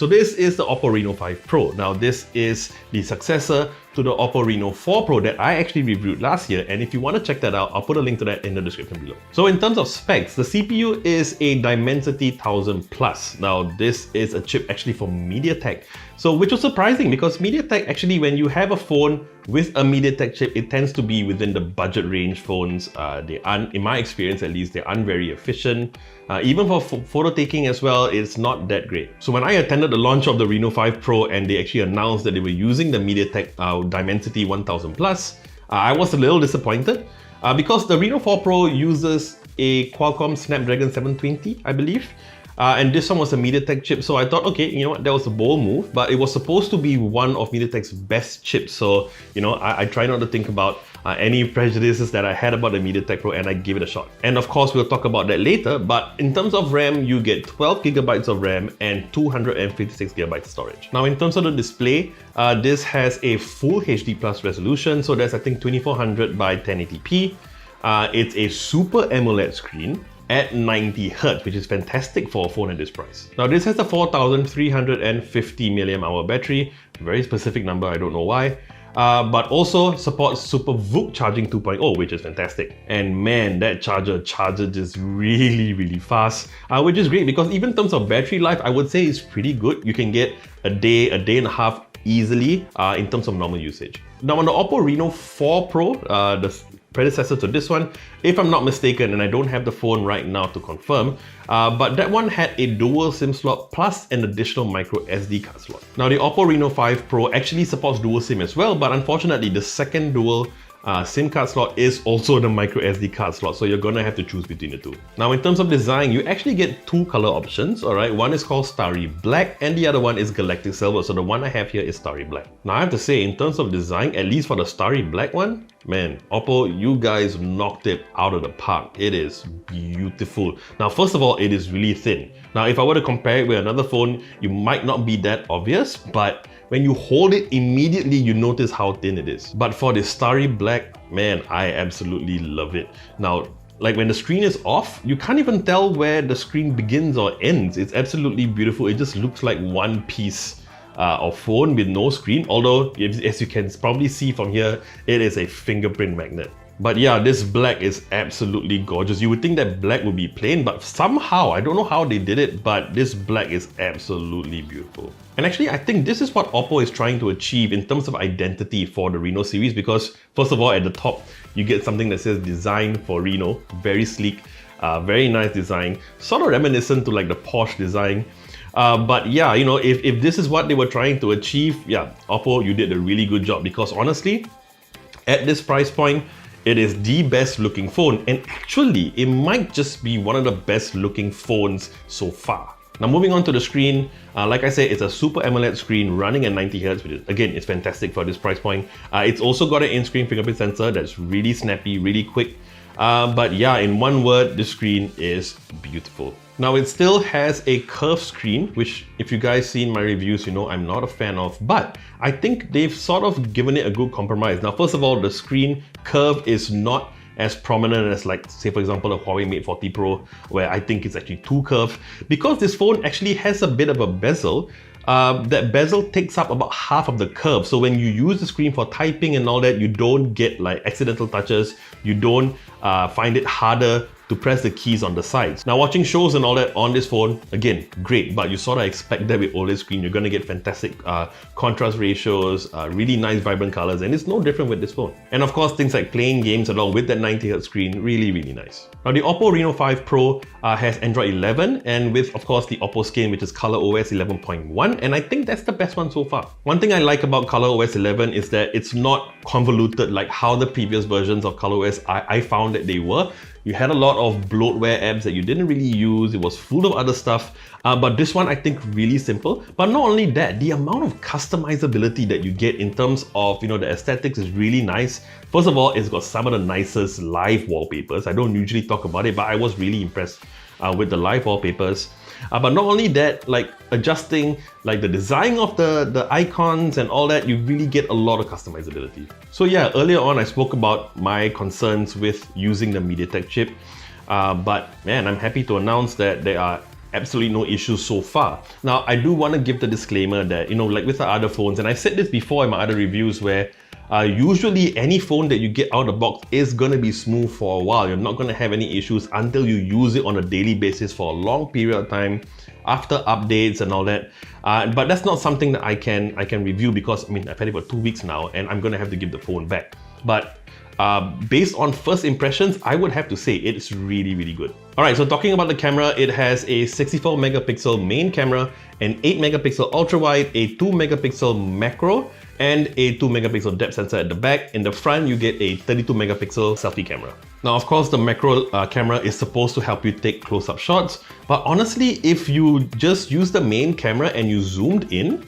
So this is the Oppo Reno5 Pro. Now this is the successor to the Oppo Reno4 Pro that I actually reviewed last year, and if you want to check that out, I'll put a link to that in the description below. So in terms of specs, the CPU is a Dimensity 1000 Plus. Now this is a chip actually from MediaTek, so which was surprising because MediaTek actually, when you have a phone with a MediaTek chip, it tends to be within the budget range phones. They aren't, in my experience at least, they aren't very efficient. Even for photo taking as well, it's not that great. So when I attended the launch of the Reno5 Pro and they actually announced that they were using the MediaTek Dimensity 1000 Plus, I was a little disappointed because the Reno4 Pro uses a Qualcomm Snapdragon 720, I believe. And this one was a MediaTek chip, so I thought, okay, you know what, that was a bold move, but it was supposed to be one of MediaTek's best chips. So, you know, I try not to think about any prejudices that I had about the MediaTek Pro, and I give it a shot. And of course, we'll talk about that later, but in terms of RAM, you get 12 gigabytes of RAM and 256 gigabytes of storage. Now, in terms of the display, this has a full HD plus resolution, so that's I think 2400 by 1080p. It's a Super AMOLED screen at 90 Hz, which is fantastic for a phone at this price. Now this has a 4350 mAh battery, very specific number, I don't know why, but also supports Super VOOC charging 2.0, which is fantastic. And man, that charger charges just really fast, which is great because even in terms of battery life, I would say it's pretty good. You can get a day and a half easily in terms of normal usage. Now on the Oppo Reno4 Pro, the predecessor to this one, if I'm not mistaken, and I don't have the phone right now to confirm, but that one had a dual SIM slot plus an additional micro SD card slot. Now the Oppo Reno5 Pro actually supports dual SIM as well, but unfortunately the second dual SIM card slot is also the micro SD card slot, so you're gonna have to choose between the two. Now in terms of design, you actually get two color options, alright? One is called Starry Black and the other one is Galactic Silver, so the one I have here is Starry Black. Now I have to say, in terms of design, at least for the Starry Black one, man, Oppo, you guys knocked it out of the park. It is beautiful. Now first of all, it is really thin. Now if I were to compare it with another phone, you might not be that obvious, but when you hold it, immediately you notice how thin it is. But for the Starry Black, man, I absolutely love it. Now, like when the screen is off, you can't even tell where the screen begins or ends. It's absolutely beautiful. It just looks like one piece of phone with no screen. Although, as you can probably see from here, it is a fingerprint magnet. But yeah, this black is absolutely gorgeous. You would think that black would be plain, but somehow, I don't know how they did it, but this black is absolutely beautiful. And actually, I think this is what Oppo is trying to achieve in terms of identity for the Reno series, because first of all, at the top, you get something that says Design for Reno, very sleek, very nice design, sort of reminiscent to like the Porsche design. But yeah, you know, if this is what they were trying to achieve, yeah, Oppo, you did a really good job, because honestly, at this price point, it is the best looking phone, and actually it might just be one of the best looking phones so far. Now moving on to the screen, like I said, it's a Super AMOLED screen running at 90 Hz, which is, again, it's fantastic for this price point. It's also got an in-screen fingerprint sensor that's really snappy, really quick. But yeah, in one word, the screen is beautiful. Now it still has a curved screen, which if you guys seen my reviews, you know I'm not a fan of, but I think they've sort of given it a good compromise. Now, first of all, the screen curve is not as prominent as, like, say for example, the Huawei Mate 40 Pro, where I think it's actually too curved. Because this phone actually has a bit of a bezel, that bezel takes up about half of the curve. So when you use the screen for typing and all that, you don't get like accidental touches. You don't find it harder to press the keys on the sides. Now watching shows and all that on this phone, again, great, but you sort of expect that with OLED screen. You're gonna get fantastic contrast ratios, really nice vibrant colors, and it's no different with this phone. And of course, things like playing games along with that 90 Hz screen, really nice. Now the Oppo Reno5 Pro has Android 11, and with, of course, the Oppo skin, which is ColorOS 11.1, and I think that's the best one so far. One thing I like about ColorOS 11 is that it's not convoluted like how the previous versions of ColorOS I found that they were. You had a lot of bloatware apps that you didn't really use. It was full of other stuff. But this one, I think, really simple. But not only that, the amount of customizability that you get in terms of, you know, the aesthetics is really nice. First of all, it's got some of the nicest live wallpapers. I don't usually talk about it, but I was really impressed with the live wallpapers. But not only that, like adjusting like the design of the icons and all that, you really get a lot of customizability. So yeah, earlier on I spoke about my concerns with using the MediaTek chip, but man, I'm happy to announce that there are absolutely no issues so far. Now, I do want to give the disclaimer that, like with the other phones, and I said this before in my other reviews where usually any phone that you get out of the box is going to be smooth for a while. You're not going to have any issues until you use it on a daily basis for a long period of time after updates and all that. But that's not something that I can review because I've had it for 2 weeks now and I'm going to have to give the phone back. But based on first impressions, I would have to say it's really, really good. Alright, so talking about the camera, it has a 64 megapixel main camera, an 8 megapixel ultra wide, a 2 megapixel macro, and a 2 megapixel depth sensor at the back. In the front, you get a 32 megapixel selfie camera. Now, of course, the macro camera is supposed to help you take close-up shots, but honestly, if you just use the main camera and you zoomed in,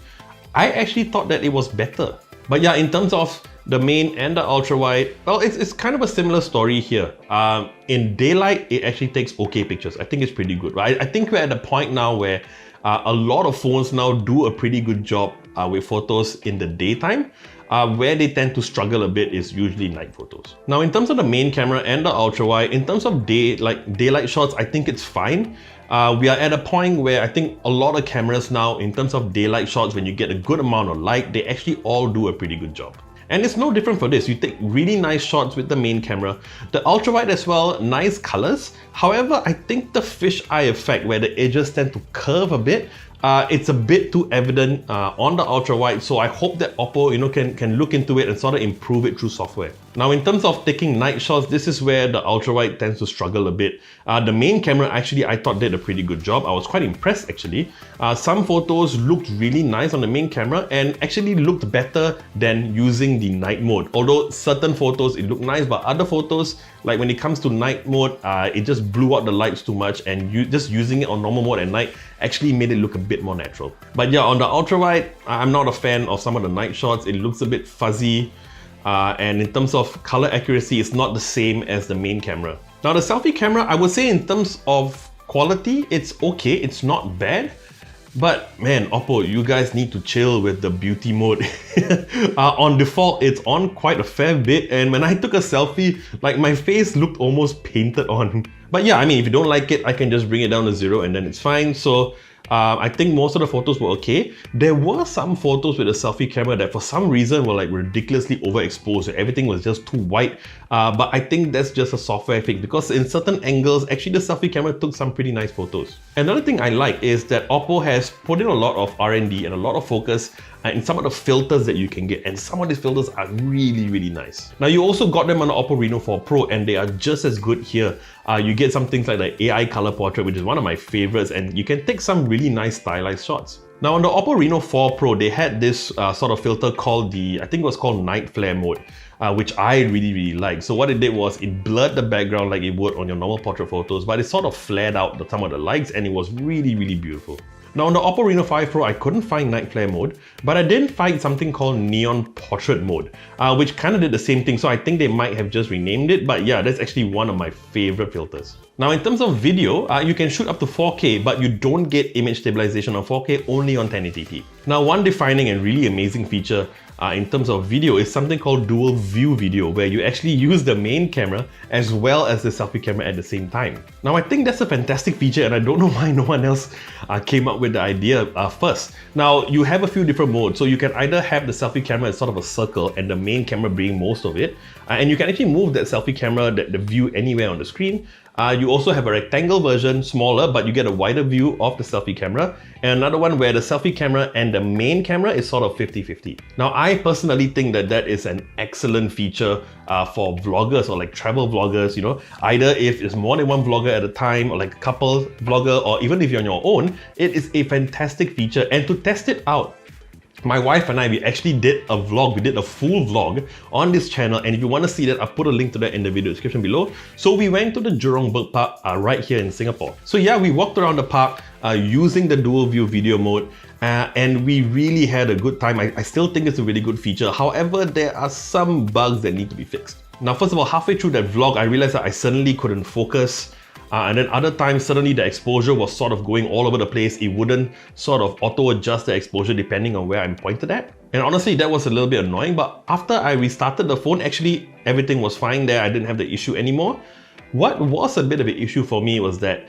I actually thought that it was better. But yeah, in terms of the main and the ultra wide, well, it's kind of a similar story here. In daylight, it actually takes okay pictures. I think it's pretty good, right? I think we're at a point now where a lot of phones now do a pretty good job with photos in the daytime. Where they tend to struggle a bit is usually night photos. Now, in terms of the main camera and the ultra wide, in terms of daylight shots, I think it's fine. We are at a point where I think a lot of cameras now, in terms of daylight shots, when you get a good amount of light, they actually all do a pretty good job. And it's no different for this. You take really nice shots with the main camera. The ultra wide as well, nice colors. However, I think the fisheye effect where the edges tend to curve a bit, it's a bit too evident on the ultra wide, so I hope that Oppo can look into it and sort of improve it through software. Now, in terms of taking night shots, this is where the ultra wide tends to struggle a bit. The main camera actually I thought did a pretty good job. I was quite impressed actually. Some photos looked really nice on the main camera and actually looked better than using the night mode. Although certain photos it looked nice, but other photos, like when it comes to night mode, it just blew out the lights too much, and just using it on normal mode at night actually made it look a bit more natural. But yeah, on the ultra wide, I'm not a fan of some of the night shots. It looks a bit fuzzy. And in terms of color accuracy, it's not the same as the main camera. Now, the selfie camera, I would say in terms of quality, it's okay, it's not bad. But man, Oppo, you guys need to chill with the beauty mode. On default, it's on quite a fair bit, and when I took a selfie, like my face looked almost painted on. But yeah, if you don't like it, I can just bring it down to 0 and then it's fine. So I think most of the photos were okay. There were some photos with a selfie camera that for some reason were like ridiculously overexposed. Everything was just too white. But I think that's just a software fix because in certain angles, actually the selfie camera took some pretty nice photos. Another thing I like is that Oppo has put in a lot of R&D and a lot of focus in some of the filters that you can get, and some of these filters are really, really nice. Now, you also got them on the Oppo Reno5 Pro, and they are just as good here. You get some things like the AI color portrait, which is one of my favorites, and you can take some really nice stylized shots. Now, on the Oppo Reno4 Pro, they had this sort of filter called I think it was called night flare mode, which I really, really like. So what it did was it blurred the background like it would on your normal portrait photos, but it sort of flared out some of the lights, and it was really, really beautiful. Now, on the Oppo Reno5 Pro, I couldn't find night flare mode, but I did find something called neon portrait mode, which kind of did the same thing. So I think they might have just renamed it, but yeah, that's actually one of my favorite filters. Now, in terms of video, you can shoot up to 4K, but you don't get image stabilization on 4K, only on 1080p. Now, one defining and really amazing feature in terms of video is something called dual view video, where you actually use the main camera as well as the selfie camera at the same time. Now, I think that's a fantastic feature, and I don't know why no one else came up with the idea first. Now, you have a few different modes, so you can either have the selfie camera as sort of a circle and the main camera being most of it, and you can actually move that selfie camera, the view anywhere on the screen. You also have a rectangle version, smaller, but you get a wider view of the selfie camera, and another one where the selfie camera and the main camera is sort of 50-50. Now, I personally think that that is an excellent feature for vloggers or like travel vloggers, either if it's more than one vlogger at a time or like a couple vlogger, or even if you're on your own, it is a fantastic feature. And to test it out, my wife and I, we actually did a vlog. We did a full vlog on this channel, and if you want to see that, I'll put a link to that in the video description below. So we went to the Jurong Bird Park right here in Singapore. So yeah, we walked around the park using the dual view video mode, and we really had a good time. I still think it's a really good feature. However, there are some bugs that need to be fixed. Now, first of all, halfway through that vlog, I realized that I suddenly couldn't focus. And then other times, suddenly the exposure was sort of going all over the place. It wouldn't sort of auto-adjust the exposure depending on where I'm pointed at. And honestly, that was a little bit annoying, but after I restarted the phone, actually everything was fine there. I didn't have the issue anymore. What was a bit of an issue for me was that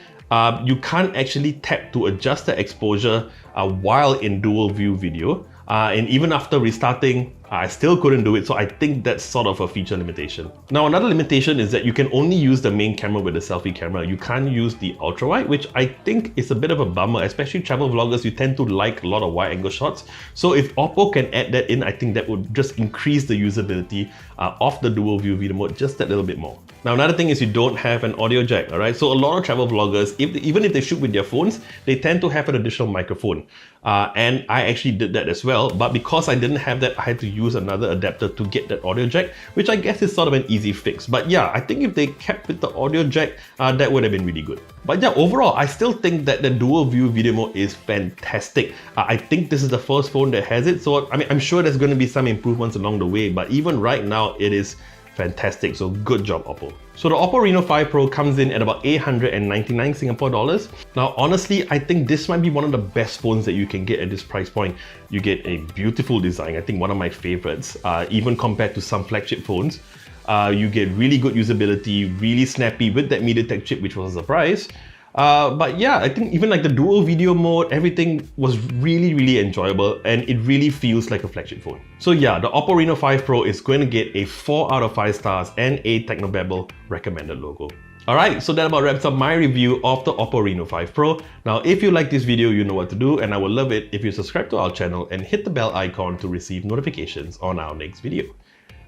you can't actually tap to adjust the exposure while in dual view video. And even after restarting, I still couldn't do it, so I think that's sort of a feature limitation. Now, another limitation is that you can only use the main camera with the selfie camera. You can't use the ultra wide, which I think is a bit of a bummer, especially travel vloggers. You tend to like a lot of wide angle shots. So if Oppo can add that in, I think that would just increase the usability of the dual view video mode just that little bit more. Now, another thing is you don't have an audio jack, all right? So a lot of travel vloggers, even if they shoot with their phones, they tend to have an additional microphone. And I actually did that as well, but because I didn't have that, I had to use another adapter to get that audio jack, which I guess is sort of an easy fix. But yeah, I think if they kept with the audio jack, that would have been really good. But yeah, overall, I still think that the dual view video mode is fantastic. I think this is the first phone that has it, so I mean, I'm sure there's going to be some improvements along the way, but even right now, it is fantastic. So good job, Oppo. So the Oppo Reno5 Pro comes in at about 899 Singapore dollars. Now, honestly, I think this might be one of the best phones that you can get at this price point. You get a beautiful design, I think one of my favorites, even compared to some flagship phones. You get really good usability, really snappy with that MediaTek chip, which was a surprise. But yeah, I think even like the dual video mode, everything was really enjoyable, and it really feels like a flagship phone. So yeah, the Oppo Reno5 Pro is going to get a 4 out of 5 stars and a Technobabble recommended logo. Alright, so that about wraps up my review of the Oppo Reno5 Pro. Now, if you like this video, you know what to do, and I would love it if you subscribe to our channel and hit the bell icon to receive notifications on our next video.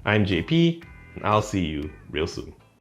I'm JP, and I'll see you real soon.